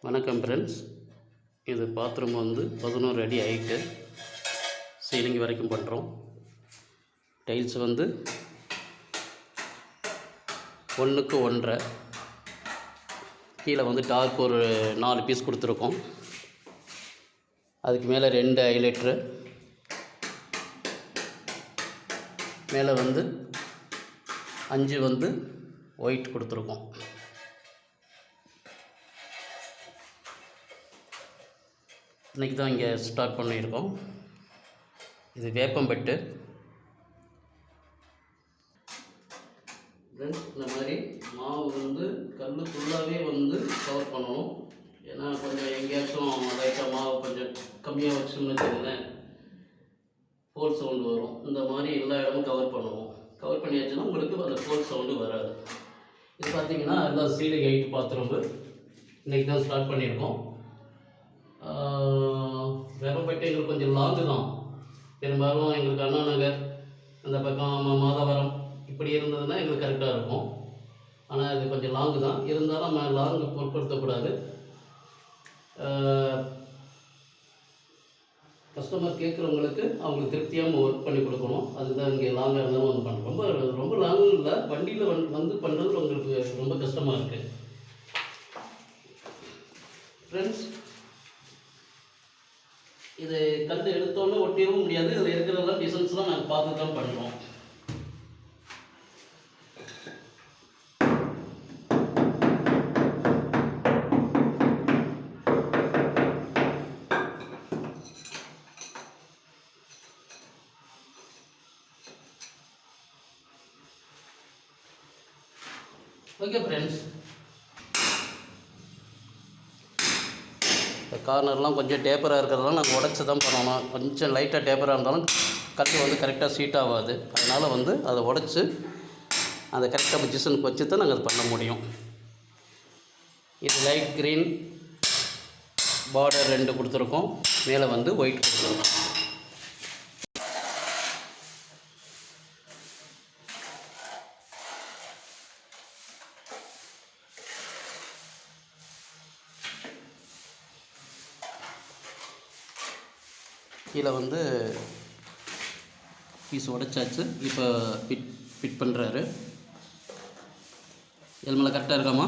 வணக்கம் ஃப்ரெண்ட்ஸ். இது பாத்ரூம் வந்து 11 அடி ஹைட்டு, சீலிங் வரைக்கும் பண்ணுறோம். டைல்ஸ் வந்து 1க்கு 1.5, கீழே வந்து டார்க் ஒரு 4 பீஸ் கொடுத்துருக்கோம். அதுக்கு மேலே 2 ஹைலைட்ரு, மேலே வந்து 5 வந்து ஒயிட் கொடுத்துருக்கோம். இன்றைக்கி தான் இங்கே ஸ்டார்ட் பண்ணியிருக்கோம். இது வேப்பம்பெட்டு. இந்த மாதிரி மாவு வந்து கல் ஃபுல்லாகவே வந்து கவர் பண்ணணும். ஏன்னா கொஞ்சம் எங்கேயாச்சும் லைட்டாக மாவு கொஞ்சம் கம்மியாக வச்சோம்னு வச்சுக்கோங்களேன், ஃபோல் சவுண்டு வரும். இந்த மாதிரி எல்லா இடமும் கவர் பண்ணுவோம். கவர் பண்ணியாச்சுன்னா உங்களுக்கு அந்த ஃபோல் சவுண்டு வராது. இது பார்த்திங்கன்னா எல்லாம் சீலிங் ஹைட் பாத்ரூம் இன்றைக்கி தான் ஸ்டார்ட் பண்ணியிருக்கோம். வேப்பம்பேட்டை எங்களுக்கு கொஞ்சம் லாங்கு தான். பெரும்பாலும் எங்களுக்கு அண்ணா நகர் அந்த பக்கம் மாதவரம் இப்படி இருந்ததுன்னா எங்களுக்கு கரெக்டாக இருக்கும். ஆனால் இது கொஞ்சம் லாங்கு தான். இருந்தாலும் நம்ம லாங்கு பொருட்படுத்தக்கூடாது. கஸ்டமர் கேட்குறவங்களுக்கு அவங்களுக்கு திருப்தியாக ஒர்க் பண்ணி கொடுக்கணும். அதுதான் இங்கே லாங்காக இருந்தாலும் வந்து பண்ணுறோம். ரொம்ப லாங் இல்லை, வண்டியில் வந்து பண்ணுறது உங்களுக்கு ரொம்ப கஷ்டமாக இருக்குது ஃப்ரெண்ட்ஸ். இது கல் எடுத்தோன்னே ஒட்டிடவும் முடியாது. இதில் இருக்கிறதெல்லாம் டிசைன்ஸ்லாம் நாங்கள் பார்த்து தான் பண்ணுறோம். ஓகே ஃப்ரெண்ட்ஸ், கார்னர்லாம் கொஞ்சம் டேப்பராக இருக்கிறதெல்லாம் நாங்கள் உடச்சி தான் பண்ணணும். கொஞ்சம் லைட்டாக டேப்பராக இருந்தாலும் கல் வந்து கரெக்டாக சீட் ஆகாது. அதனால் வந்து அதை உடச்சி அதை கரெக்டாக பொசிஷனுக்கு வச்சு தான் நாங்கள் அது பண்ண முடியும். இது லைட் க்ரீன் பார்டர் 2 கொடுத்துருக்கோம், மேலே வந்து ஒயிட் கொடுத்துருக்கோம். கீழே வந்து பீஸ் உடைச்சாச்சு. இப்போ ஃபிட் பண்ணுறாரு. எல்மெல்லாம் கரெக்டாக இருக்காமா?